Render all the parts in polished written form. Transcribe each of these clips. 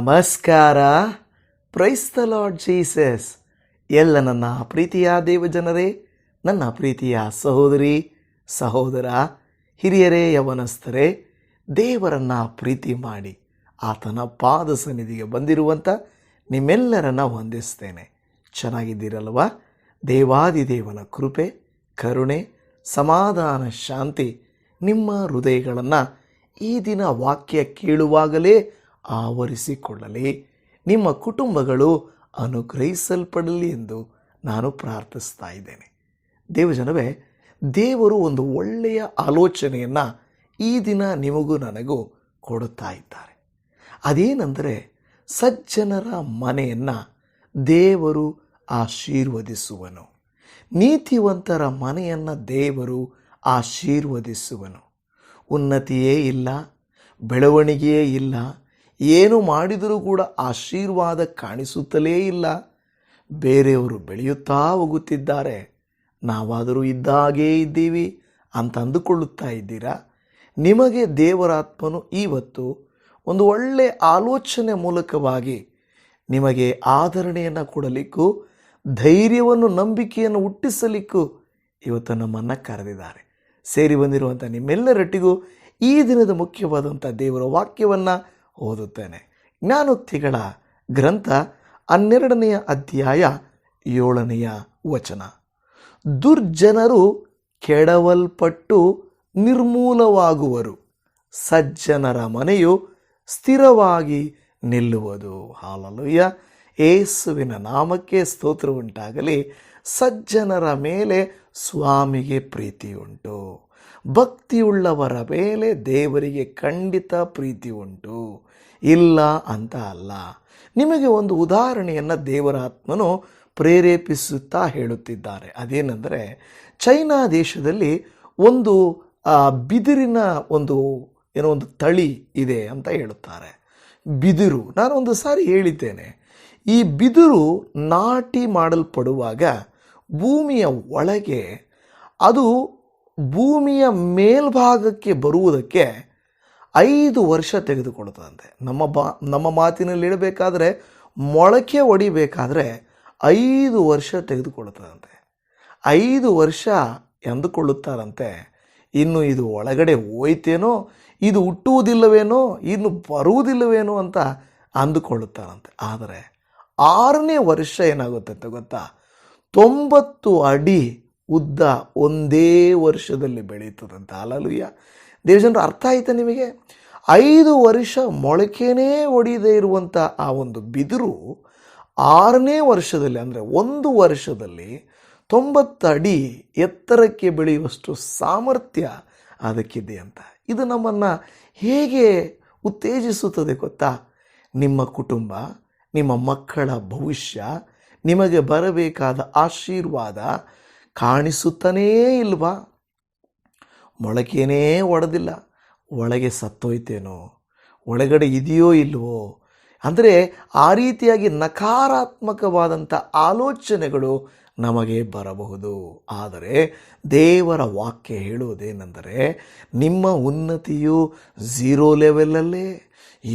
ನಮಸ್ಕಾರ. Praise the lord Jesus. ಎಲ್ಲ ನನ್ನ ಪ್ರೀತಿಯ ದೇವಜನರೇ, ನನ್ನ ಪ್ರೀತಿಯ ಸಹೋದರಿ ಸಹೋದರ, ಹಿರಿಯರೇ, ಯವನಸ್ಥರೇ, ದೇವರನ್ನು ಪ್ರೀತಿ ಮಾಡಿ ಆತನ ಪಾದ ಸನ್ನಿಧಿಗೆ ಬಂದಿರುವಂಥ ನಿಮ್ಮೆಲ್ಲರನ್ನ ವಂದಿಸ್ತೇನೆ. ಚೆನ್ನಾಗಿದ್ದೀರಲ್ವಾ? ದೇವಾದಿದೇವನ ಕೃಪೆ, ಕರುಣೆ, ಸಮಾಧಾನ, ಶಾಂತಿ ನಿಮ್ಮ ಹೃದಯಗಳನ್ನು ಈ ದಿನ ವಾಕ್ಯ ಕೇಳುವಾಗಲೇ ಆವರಿಸಿಕೊಳ್ಳಲಿ. ನಿಮ್ಮ ಕುಟುಂಬಗಳು ಅನುಗ್ರಹಿಸಲ್ಪಡಲಿ ಎಂದು ನಾನು ಪ್ರಾರ್ಥಿಸ್ತಾ ಇದ್ದೇನೆ. ದೇವಜನವೇ, ದೇವರು ಒಂದು ಒಳ್ಳೆಯ ಆಲೋಚನೆಯನ್ನು ಈ ದಿನ ನಿಮಗೂ ನನಗೂ ಕೊಡುತ್ತಾ ಇದ್ದಾರೆ. ಅದೇನೆಂದರೆ, ಸಜ್ಜನರ ಮನೆಯನ್ನು ದೇವರು ಆಶೀರ್ವದಿಸುವನು, ನೀತಿವಂತರ ಮನೆಯನ್ನು ದೇವರು ಆಶೀರ್ವದಿಸುವನು. ಉನ್ನತಿಯೇ ಇಲ್ಲ, ಬೆಳವಣಿಗೆಯೇ ಇಲ್ಲ, ಏನು ಮಾಡಿದರೂ ಕೂಡ ಆಶೀರ್ವಾದ ಕಾಣಿಸುತ್ತಲೇ ಇಲ್ಲ. ಬೇರೆಯವರು ಬೆಳೆಯುತ್ತಾ ಹೋಗುತ್ತಿದ್ದಾರೆ, ನಾವಾದರೂ ಇದ್ದಾಗೇ ಇದ್ದೀವಿ ಅಂತ ಅಂದುಕೊಳ್ಳುತ್ತಾ ಇದ್ದೀರಾ? ನಿಮಗೆ ದೇವರಾತ್ಮನು ಇವತ್ತು ಒಂದು ಒಳ್ಳೆಯ ಆಲೋಚನೆ ಮೂಲಕವಾಗಿ ನಿಮಗೆ ಆದರಣೆಯನ್ನು ಕೊಡಲಿಕ್ಕೂ ಧೈರ್ಯವನ್ನು, ನಂಬಿಕೆಯನ್ನು ಹುಟ್ಟಿಸಲಿಕ್ಕೂ ಇವತ್ತು ನಮ್ಮನ್ನು ಕರೆದಿದ್ದಾರೆ. ಸೇರಿ ಬಂದಿರುವಂಥ ನಿಮ್ಮೆಲ್ಲರೊಟ್ಟಿಗೂ ಈ ದಿನದ ಮುಖ್ಯವಾದಂಥ ದೇವರ ವಾಕ್ಯವನ್ನು ಓದುತ್ತೇನೆ. ಜ್ಞಾನೋಕ್ತಿಗಳ ಗ್ರಂಥ 12ನೇ ಅಧ್ಯಾಯ 7ನೇ ವಚನ. ದುರ್ಜನರು ಕೆಡವಲ್ಪಟ್ಟು ನಿರ್ಮೂಲವಾಗುವರು, ಸಜ್ಜನರ ಮನೆಯು ಸ್ಥಿರವಾಗಿ ನಿಲ್ಲುವುದು. ಹಾಲೆಲೂಯಾ. ಯೇಸುವಿನ ನಾಮಕ್ಕೆ ಸ್ತೋತ್ರ ಉಂಟಾಗಲಿ. ಸಜ್ಜನರ ಮೇಲೆ ಸ್ವಾಮಿಗೆ ಪ್ರೀತಿ ಉಂಟು. ಭಕ್ತಿಯುಳ್ಳವರ ಮೇಲೆ ದೇವರಿಗೆ ಖಂಡಿತ ಪ್ರೀತಿ ಉಂಟು, ಇಲ್ಲ ಅಂತ ಅಲ್ಲ. ನಿಮಗೆ ಒಂದು ಉದಾಹರಣೆಯನ್ನು ದೇವರ ಆತ್ಮನು ಪ್ರೇರೇಪಿಸುತ್ತಾ ಹೇಳುತ್ತಿದ್ದಾರೆ. ಅದೇನೆಂದರೆ, ಚೈನಾ ದೇಶದಲ್ಲಿ ಒಂದು ಬಿದಿರಿನ ಒಂದು ತಳಿ ಇದೆ ಅಂತ ಹೇಳುತ್ತಾರೆ. ಬಿದಿರು, ನಾನು ಒಂದು ಸಾರಿ ಹೇಳಿದ್ದೇನೆ, ಈ ಬಿದಿರು ನಾಟಿ ಮಾಡಲ್ಪಡುವಾಗ ಭೂಮಿಯ ಒಳಗೆ ಅದು ಭೂಮಿಯ ಮೇಲ್ಭಾಗಕ್ಕೆ ಬರುವುದಕ್ಕೆ 5 ವರ್ಷ ತೆಗೆದುಕೊಳ್ಳುತ್ತದಂತೆ. ನಮ್ಮ ಮಾತಿನಲ್ಲಿ ಇಡಬೇಕಾದ್ರೆ ಮೊಳಕೆ ಹೊಡಿಬೇಕಾದ್ರೆ 5 ವರ್ಷ ತೆಗೆದುಕೊಳ್ಳುತ್ತದಂತೆ. 5 ವರ್ಷ ಎಂದುಕೊಳ್ಳುತ್ತಾರಂತೆ. ಇನ್ನು ಇದು ಒಳಗಡೆ ಹೋಯ್ತೇನೋ, ಇದು ಹುಟ್ಟುವುದಿಲ್ಲವೇನೋ, ಇನ್ನು ಬರುವುದಿಲ್ಲವೇನೋ ಅಂತ ಅಂದುಕೊಳ್ಳುತ್ತಾರಂತೆ. ಆದರೆ 6ನೇ ವರ್ಷ ಏನಾಗುತ್ತೆ ಅಂತ ಗೊತ್ತಾ? 90 ಅಡಿ ಉದ್ದ ಒಂದೇ ವರ್ಷದಲ್ಲಿ ಬೆಳೆಯುತ್ತದಂತೆ. ಹಾಲೆಲೂಯಾ. ದೇವಜನರು, ಅರ್ಥ ಆಯ್ತಾ ನಿಮಗೆ? 5 ವರ್ಷ ಮೊಳಕೆನೇ ಹೊಡೆಯದೇ ಇರುವಂಥ ಆ ಒಂದು ಬಿದಿರು 6ನೇ ವರ್ಷದಲ್ಲಿ, ಅಂದರೆ 1 ವರ್ಷದಲ್ಲಿ 90 ಅಡಿ ಎತ್ತರಕ್ಕೆ ಬೆಳೆಯುವಷ್ಟು ಸಾಮರ್ಥ್ಯ ಅದಕ್ಕಿದೆ ಅಂತ. ಇದು ನಮ್ಮನ್ನು ಹೇಗೆ ಉತ್ತೇಜಿಸುತ್ತದೆ ಗೊತ್ತಾ? ನಿಮ್ಮ ಕುಟುಂಬ, ನಿಮ್ಮ ಮಕ್ಕಳ ಭವಿಷ್ಯ, ನಿಮಗೆ ಬರಬೇಕಾದ ಆಶೀರ್ವಾದ ಕಾಣಿಸುತ್ತಾನೇ ಇಲ್ವಾ? ಮೊಳಕೆನೇ ಒಡೆದಿಲ್ಲ, ಒಳಗೆ ಸತ್ತೋಯ್ತೇನೋ, ಒಳಗಡೆ ಇದೆಯೋ ಇಲ್ವೋ, ಅಂದರೆ ಆ ರೀತಿಯಾಗಿ ನಕಾರಾತ್ಮಕವಾದಂಥ ಆಲೋಚನೆಗಳು ನಮಗೆ ಬರಬಹುದು. ಆದರೆ ದೇವರ ವಾಕ್ಯ ಹೇಳುವುದೇನೆಂದರೆ, ನಿಮ್ಮ ಉನ್ನತಿಯು 0 ಲೆವೆಲಲ್ಲೇ,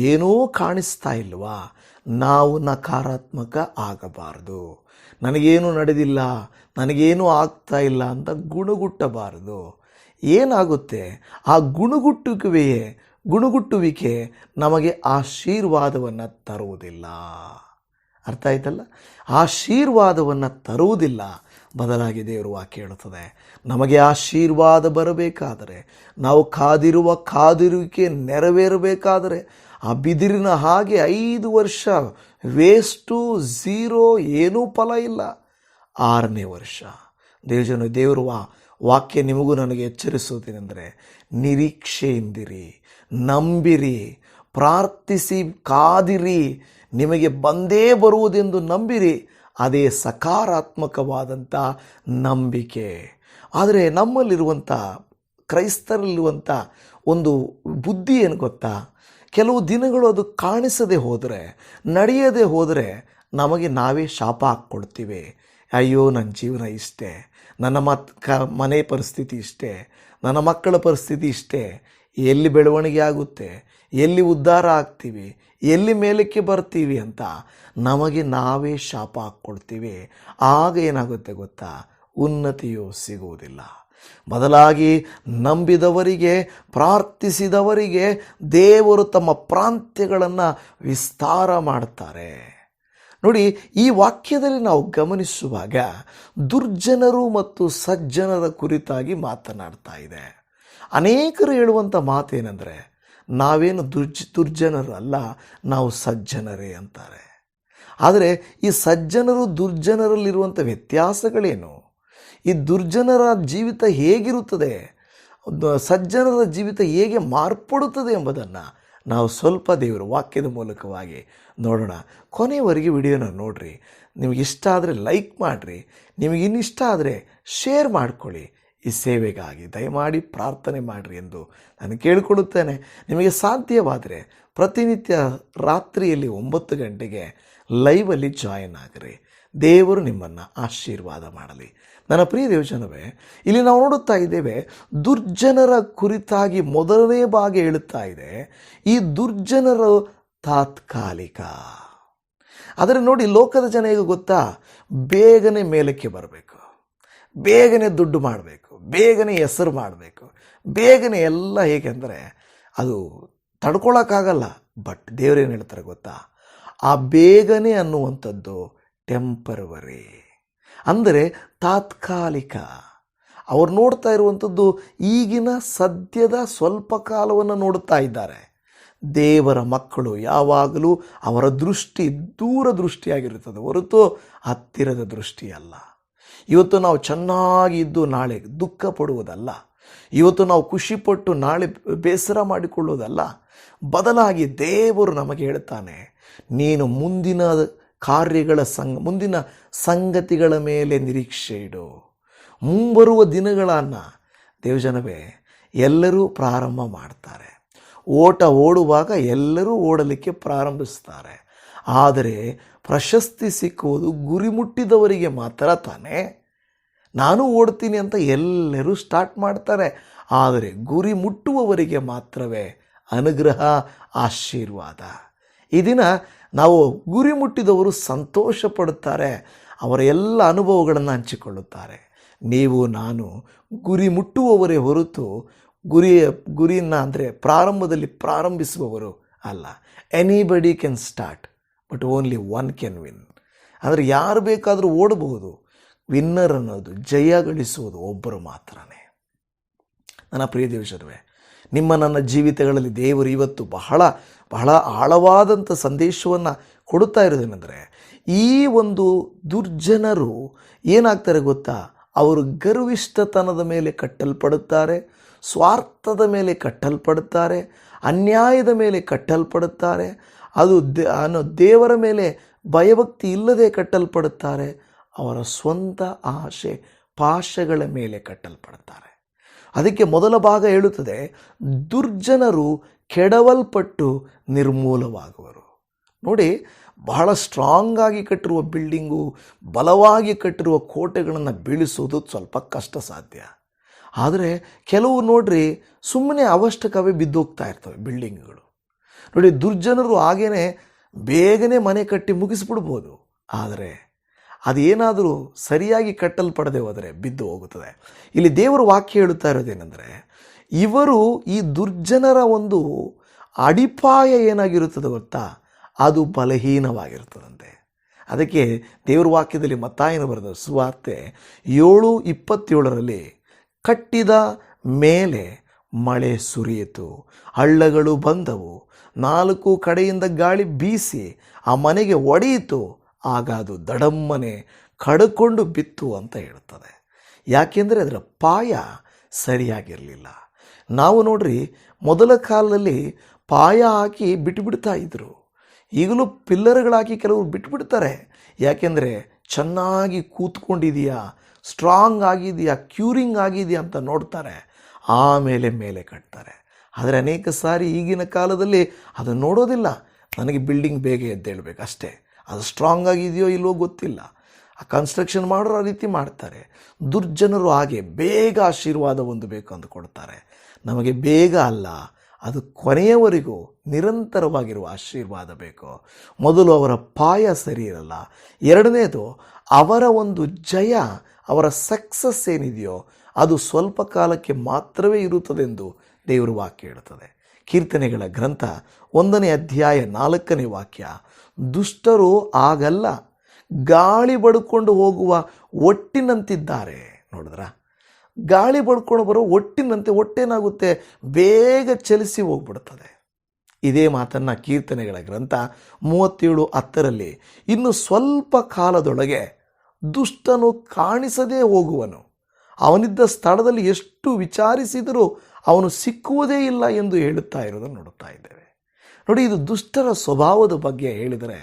ಏನೂ ಕಾಣಿಸ್ತಾ ಇಲ್ವಾ? ನಾವು ನಕಾರಾತ್ಮಕ ಆಗಬಾರದು. ನನಗೇನು ನಡೆದಿಲ್ಲ, ನನಗೇನು ಆಗ್ತಾ ಇಲ್ಲ ಅಂತ ಗುಣಗುಟ್ಟಬಾರದು. ಏನಾಗುತ್ತೆ? ಆ ಗುಣಗುಟ್ಟುವಿಕೆ ನಮಗೆ ಆಶೀರ್ವಾದವನ್ನು ತರುವುದಿಲ್ಲ. ಅರ್ಥ ಆಯ್ತಲ್ಲ? ಆಶೀರ್ವಾದವನ್ನು ತರುವುದಿಲ್ಲ. ಬದಲಾಗಿ ದೇವರು ವಾಕ್ಯ ಹೇಳುತ್ತದೆ, ನಮಗೆ ಆಶೀರ್ವಾದ ಬರಬೇಕಾದರೆ, ನಾವು ಕಾದಿರುವಿಕೆ ನೆರವೇರಬೇಕಾದರೆ, ಆ ಬಿದಿರಿನ ಹಾಗೆ 5 ವರ್ಷ ವೇಸ್ಟು, 0, ಏನೂ ಫಲ ಇಲ್ಲ. 6ನೇ ವರ್ಷ ದೇವರ ವಾಕ್ಯ ನಿಮಗೂ ನನಗೆ ಎಚ್ಚರಿಸುವುದೇನೆಂದರೆ, ನಿರೀಕ್ಷೆಯಿಂದಿರಿ, ನಂಬಿರಿ, ಪ್ರಾರ್ಥಿಸಿ, ಕಾದಿರಿ, ನಿಮಗೆ ಬಂದೇ ಬರುವುದೆಂದು ನಂಬಿರಿ. ಅದೇ ಸಕಾರಾತ್ಮಕವಾದಂಥ ನಂಬಿಕೆ. ಆದರೆ ನಮ್ಮಲ್ಲಿರುವಂಥ, ಕ್ರೈಸ್ತರಲ್ಲಿರುವಂಥ ಒಂದು ಬುದ್ಧಿ ಏನು ಗೊತ್ತಾ? ಕೆಲವು ದಿನಗಳು ಅದು ಕಾಣಿಸದೆ ಹೋದರೆ, ನಡೆಯದೆ ಹೋದರೆ ನಮಗೆ ನಾವೇ ಶಾಪ ಹಾಕ್ಕೊಳ್ತೀವಿ. ಅಯ್ಯೋ, ನನ್ನ ಜೀವನ ಇಷ್ಟೇ, ನನ್ನ ಮನೆ ಪರಿಸ್ಥಿತಿ ಇಷ್ಟೇ, ನನ್ನ ಮಕ್ಕಳ ಪರಿಸ್ಥಿತಿ ಇಷ್ಟೇ, ಎಲ್ಲಿ ಬೆಳವಣಿಗೆ ಆಗುತ್ತೆ, ಎಲ್ಲಿ ಉದ್ಧಾರ ಆಗ್ತೀವಿ, ಎಲ್ಲಿ ಮೇಲಕ್ಕೆ ಬರ್ತೀವಿ ಅಂತ ನಮಗೆ ನಾವೇ ಶಾಪ ಹಾಕ್ಕೊಳ್ತೀವಿ. ಆಗ ಏನಾಗುತ್ತೆ ಗೊತ್ತಾ? ಉನ್ನತಿಯು ಸಿಗುವುದಿಲ್ಲ. ಬದಲಾಗಿ ನಂಬಿದವರಿಗೆ, ಪ್ರಾರ್ಥಿಸಿದವರಿಗೆ ದೇವರು ತಮ್ಮ ಪ್ರಾಂತ್ಯಗಳನ್ನು ವಿಸ್ತಾರ ಮಾಡ್ತಾರೆ. ನೋಡಿ, ಈ ವಾಕ್ಯದಲ್ಲಿ ನಾವು ಗಮನಿಸುವಾಗ ದುರ್ಜನರು ಮತ್ತು ಸಜ್ಜನರ ಕುರಿತಾಗಿ ಮಾತನಾಡ್ತಾ ಇದೆ. ಅನೇಕರು ಹೇಳುವಂಥ ಮಾತೇನೆಂದರೆ, ನಾವೇನು ದುರ್ಜನರು ಅಲ್ಲ, ನಾವು ಸಜ್ಜನರೇ ಅಂತಾರೆ. ಆದರೆ ಈ ಸಜ್ಜನರು ದುರ್ಜನರಲ್ಲಿರುವಂಥ ವ್ಯತ್ಯಾಸಗಳೇನು? ಈ ದುರ್ಜನರ ಜೀವಿತ ಹೇಗಿರುತ್ತದೆ, ಸಜ್ಜನರ ಜೀವಿತ ಹೇಗೆ ಮಾರ್ಪಡುತ್ತದೆ ಎಂಬುದನ್ನು ನಾವು ಸ್ವಲ್ಪ ದೇವರ ವಾಕ್ಯದ ಮೂಲಕವಾಗಿ ನೋಡೋಣ. ಕೊನೆಯವರೆಗೆ ವಿಡಿಯೋನ ನೋಡಿರಿ. ನಿಮಗಿಷ್ಟ ಆದರೆ ಲೈಕ್ ಮಾಡಿರಿ, ನಿಮಗಿನ್ನಿಷ್ಟ ಆದರೆ ಶೇರ್ ಮಾಡಿಕೊಳ್ಳಿ. ಈ ಸೇವೆಗಾಗಿ ದಯಮಾಡಿ ಪ್ರಾರ್ಥನೆ ಮಾಡಿರಿ ಎಂದು ನಾನು ಕೇಳಿಕೊಳ್ಳುತ್ತೇನೆ. ನಿಮಗೆ ಸಾಧ್ಯವಾದರೆ ಪ್ರತಿನಿತ್ಯ ರಾತ್ರಿಯಲ್ಲಿ 9 ಗಂಟೆಗೆ ಲೈವಲ್ಲಿ ಜಾಯಿನ್ ಆಗಿರಿ. ದೇವರು ನಿಮ್ಮನ್ನು ಆಶೀರ್ವಾದ ಮಾಡಲಿ. ನನ್ನ ಪ್ರಿಯ ದೇವಜನವೇ, ಇಲ್ಲಿ ನಾವು ನೋಡುತ್ತಾ ಇದ್ದೇವೆ, ದುರ್ಜನರ ಕುರಿತಾಗಿ ಮೊದಲನೇ ಭಾಗ ಹೇಳುತ್ತಾ ಇದೆ. ಈ ದುರ್ಜನರು ತಾತ್ಕಾಲಿಕ. ಆದರೆ ನೋಡಿ, ಲೋಕದ ಜನ ಈಗ ಗೊತ್ತಾ, ಬೇಗನೆ ಮೇಲಕ್ಕೆ ಬರಬೇಕು, ಬೇಗನೆ ದುಡ್ಡು ಮಾಡಬೇಕು, ಬೇಗನೆ ಹೆಸರು ಮಾಡಬೇಕು, ಬೇಗನೆ ಎಲ್ಲ. ಹೇಗೆಂದರೆ ಅದು ತಡ್ಕೊಳ್ಳೋಕ್ಕಾಗಲ್ಲ. ಬಟ್ ದೇವರೇನು ಹೇಳ್ತಾರೆ ಗೊತ್ತಾ? ಆ ಬೇಗನೆ ಅನ್ನುವಂಥದ್ದು ಟೆಂಪರವರಿ, ಅಂದರೆ ತಾತ್ಕಾಲಿಕ. ಅವ್ರು ನೋಡ್ತಾ ಇರುವಂಥದ್ದು ಈಗಿನ ಸದ್ಯದ ಸ್ವಲ್ಪ ಕಾಲವನ್ನು ನೋಡುತ್ತಾ ಇದ್ದಾರೆ. ದೇವರ ಮಕ್ಕಳು ಯಾವಾಗಲೂ ಅವರ ದೃಷ್ಟಿ ದೂರದೃಷ್ಟಿಯಾಗಿರುತ್ತದೆ ಹೊರತು ಹತ್ತಿರದ ದೃಷ್ಟಿ ಅಲ್ಲ. ಇವತ್ತು ನಾವು ಚೆನ್ನಾಗಿ ಇದ್ದು ನಾಳೆ ದುಃಖ ಪಡುವುದಲ್ಲ. ಇವತ್ತು ನಾವು ಖುಷಿಪಟ್ಟು ನಾಳೆ ಬೇಸರ ಮಾಡಿಕೊಳ್ಳುವುದಲ್ಲ. ಬದಲಾಗಿ ದೇವರು ನಮಗೆ ಹೇಳ್ತಾನೆ, ನೀನು ಮುಂದಿನ ಕಾರ್ಯಗಳ ಮುಂದಿನ ಸಂಗತಿಗಳ ಮೇಲೆ ನಿರೀಕ್ಷೆ ಇಡು. ಮುಂಬರುವ ದಿನಗಳನ್ನು ದೇವಜನವೇ ಎಲ್ಲರೂ ಪ್ರಾರಂಭ ಮಾಡ್ತಾರೆ. ಓಟ ಓಡುವಾಗ ಎಲ್ಲರೂ ಓಡಲಿಕ್ಕೆ ಪ್ರಾರಂಭಿಸ್ತಾರೆ. ಆದರೆ ಪ್ರಶಸ್ತಿ ಸಿಕ್ಕುವುದು ಗುರಿ ಮುಟ್ಟಿದವರಿಗೆ ಮಾತ್ರ ತಾನೇ. ನಾನು ಓಡ್ತೀನಿ ಅಂತ ಎಲ್ಲರೂ ಸ್ಟಾರ್ಟ್ ಮಾಡ್ತಾರೆ. ಆದರೆ ಗುರಿ ಮುಟ್ಟುವವರಿಗೆ ಮಾತ್ರವೇ ಅನುಗ್ರಹ, ಆಶೀರ್ವಾದ. ಈ ದಿನ ನಾವು ಗುರಿ ಮುಟ್ಟಿದವರು ಸಂತೋಷ ಪಡುತ್ತಾರೆ, ಅವರ ಎಲ್ಲ ಅನುಭವಗಳನ್ನು ಹಂಚಿಕೊಳ್ಳುತ್ತಾರೆ. ನೀವು ನಾನು ಗುರಿ ಮುಟ್ಟುವವರೇ ಹೊರತು ಗುರಿಯನ್ನು ಅಂದರೆ ಪ್ರಾರಂಭದಲ್ಲಿ ಪ್ರಾರಂಭಿಸುವವರು ಅಲ್ಲ. Anybody can start, but only one can win. ಅಂದರೆ ಯಾರು ಬೇಕಾದರೂ ಓಡಬಹುದು. ವಿನ್ನರ್ ಅನ್ನೋದು, ಜಯ ಗಳಿಸುವುದು ಒಬ್ಬರು ಮಾತ್ರನೇ. ನನ್ನ ಪ್ರಿಯ ದೇವಜನವೇ, ನನ್ನ ಜೀವಿತಗಳಲ್ಲಿ ದೇವರು ಇವತ್ತು ಬಹಳ ಬಹಳ ಆಳವಾದಂಥ ಸಂದೇಶವನ್ನು ಕೊಡುತ್ತಾ ಇರೋದೇನೆಂದರೆ, ಈ ಒಂದು ದುರ್ಜನರು ಏನಾಗ್ತಾರೆ ಗೊತ್ತಾ? ಅವರು ಗರ್ವಿಷ್ಠತನದ ಮೇಲೆ ಕಟ್ಟಲ್ಪಡುತ್ತಾರೆ, ಸ್ವಾರ್ಥದ ಮೇಲೆ ಕಟ್ಟಲ್ಪಡುತ್ತಾರೆ, ಅನ್ಯಾಯದ ಮೇಲೆ ಕಟ್ಟಲ್ಪಡುತ್ತಾರೆ, ಅದು ದೇವರ ಮೇಲೆ ಭಯಭಕ್ತಿ ಇಲ್ಲದೆ ಕಟ್ಟಲ್ಪಡುತ್ತಾರೆ, ಅವರ ಸ್ವಂತ ಆಶೆ ಪಾಶಗಳ ಮೇಲೆ ಕಟ್ಟಲ್ಪಡುತ್ತಾರೆ. ಅದಕ್ಕೆ ಮೊದಲ ಭಾಗ ಹೇಳುತ್ತದೆ, ದುರ್ಜನರು ಕೆಡವಲ್ಪಟ್ಟು ನಿರ್ಮೂಲವಾಗುವರು. ನೋಡಿ, ಬಹಳ ಸ್ಟ್ರಾಂಗ್ ಆಗಿ ಕಟ್ಟಿರುವ ಬಿಲ್ಡಿಂಗು, ಬಲವಾಗಿ ಕಟ್ಟಿರುವ ಕೋಟೆಗಳನ್ನು ಬೀಳಿಸೋದು ಸ್ವಲ್ಪ ಕಷ್ಟ ಸಾಧ್ಯ. ಆದರೆ ಕೆಲವು ನೋಡ್ರಿ, ಸುಮ್ಮನೆ ಅವಷ್ಟಕ್ಕವೇ ಬಿದ್ದೋಗ್ತಾ ಇರ್ತವೆ ಬಿಲ್ಡಿಂಗ್ಗಳು. ನೋಡಿ, ದುರ್ಜನರು ಹಾಗೇ ಬೇಗನೆ ಮನೆ ಕಟ್ಟಿ ಮುಗಿಸ್ಬಿಡ್ಬೋದು. ಆದರೆ ಅದೇನಾದರೂ ಸರಿಯಾಗಿ ಕಟ್ಟಲ್ಪಡದೆ ಹೋದರೆ ಬಿದ್ದು ಹೋಗುತ್ತದೆ. ಇಲ್ಲಿ ದೇವರ ವಾಕ್ಯ ಹೇಳುತ್ತಾ ಇರೋದೇನೆಂದರೆ, ಇವರು ಈ ದುರ್ಜನರ ಒಂದು ಅಡಿಪಾಯ ಏನಾಗಿರುತ್ತದೆ ಗೊತ್ತಾ? ಅದು ಬಲಹೀನವಾಗಿರ್ತದಂತೆ. ಅದಕ್ಕೆ ದೇವರ ವಾಕ್ಯದಲ್ಲಿ ಮತ್ತಾಯನ ಬರೆದ ಸುವಾರ್ತೆ 7:27 ಕಟ್ಟಿದ ಮೇಲೆ ಮಳೆ ಸುರಿಯಿತು, ಹಳ್ಳಗಳು ಬಂದವು, 4 ಕಡೆಯಿಂದ ಗಾಳಿ ಬೀಸಿ ಆ ಮನೆಗೆ ಒಡೆಯಿತು, ಆಗ ಅದು ದಡಮ್ಮನೆ ಕಡ್ಕೊಂಡು ಬಿತ್ತು ಅಂತ ಹೇಳುತ್ತದೆ. ಯಾಕೆಂದರೆ ಅದರ ಪಾಯ ಸರಿಯಾಗಿರಲಿಲ್ಲ. ನಾವು ನೋಡ್ರಿ, ಮೊದಲ ಕಾಲದಲ್ಲಿ ಪಾಯ ಹಾಕಿ ಬಿಟ್ಟುಬಿಡ್ತಾ ಇದ್ರು. ಈಗಲೂ ಪಿಲ್ಲರ್ಗಳಾಕಿ ಕೆಲವರು ಬಿಟ್ಟುಬಿಡ್ತಾರೆ. ಯಾಕೆಂದರೆ ಚೆನ್ನಾಗಿ ಕೂತ್ಕೊಂಡಿದೆಯಾ, ಸ್ಟ್ರಾಂಗ್ ಆಗಿದೆಯಾ, ಕ್ಯೂರಿಂಗ್ ಆಗಿದೆಯಾ ಅಂತ ನೋಡ್ತಾರೆ, ಆಮೇಲೆ ಮೇಲೆ ಕಟ್ತಾರೆ. ಆದರೆ ಅನೇಕ ಸಾರಿ ಈಗಿನ ಕಾಲದಲ್ಲಿ ಅದನ್ನು ನೋಡೋದಿಲ್ಲ. ನನಗೆ ಬಿಲ್ಡಿಂಗ್ ಬೇಗ ಎದ್ದೇಳಬೇಕು ಅಷ್ಟೇ, ಅದು ಸ್ಟ್ರಾಂಗ್ ಆಗಿದೆಯೋ ಇಲ್ಲವೋ ಗೊತ್ತಿಲ್ಲ. ಆ ಕನ್ಸ್ಟ್ರಕ್ಷನ್ ಮಾಡೋರು ಆ ರೀತಿ ಮಾಡ್ತಾರೆ. ದುರ್ಜನರು ಹಾಗೆ ಬೇಗ ಆಶೀರ್ವಾದ ಹೊಂದಬೇಕು ಅಂದುಕೊಳ್ತಾರೆ. ನಮಗೆ ಬೇಗ ಅಲ್ಲ, ಅದು ಕೊನೆಯವರೆಗೂ ನಿರಂತರವಾಗಿರುವ ಆಶೀರ್ವಾದ ಬೇಕು. ಮೊದಲು ಅವರ ಪಾಯ ಸರಿ ಇರಲ್ಲ. ಎರಡನೇದು, ಅವರ ಒಂದು ಜಯ, ಅವರ ಸಕ್ಸಸ್ ಏನಿದೆಯೋ ಅದು ಸ್ವಲ್ಪ ಕಾಲಕ್ಕೆ ಮಾತ್ರವೇ ಇರುತ್ತದೆಂದು ದೇವರ ವಾಕ್ಯ ಹೇಳುತ್ತದೆ. ಕೀರ್ತನೆಗಳ ಗ್ರಂಥ 1ನೇ ಅಧ್ಯಾಯ 4ನೇ ವಾಕ್ಯ, ದುಷ್ಟರು ಆಗಲ್ಲ, ಗಾಳಿ ಬಡ್ಕೊಂಡು ಹೋಗುವ ಒಟ್ಟಿನಂತಿದ್ದಾರೆ. ನೋಡಿದ್ರ, ಗಾಳಿ ಬಡ್ಕೊಂಡು ಬರೋ ಒಟ್ಟಿನಂತೆ ಒಟ್ಟೇನಾಗುತ್ತೆ, ಬೇಗ ಚಲಿಸಿ ಹೋಗ್ಬಿಡ್ತದೆ. ಇದೇ ಮಾತನ್ನು ಕೀರ್ತನೆಗಳ ಗ್ರಂಥ 37:10 ಇನ್ನು ಸ್ವಲ್ಪ ಕಾಲದೊಳಗೆ ದುಷ್ಟನು ಕಾಣಿಸದೇ ಹೋಗುವನು, ಅವನಿದ್ದ ಸ್ಥಳದಲ್ಲಿ ಎಷ್ಟು ವಿಚಾರಿಸಿದರೂ ಅವನು ಸಿಕ್ಕುವುದೇ ಇಲ್ಲ ಎಂದು ಹೇಳುತ್ತಾ ಇರೋದನ್ನು ನೋಡುತ್ತಾ ಇದ್ದೇವೆ. ನೋಡಿ, ಇದು ದುಷ್ಟರ ಸ್ವಭಾವದ ಬಗ್ಗೆ ಹೇಳಿದರೆ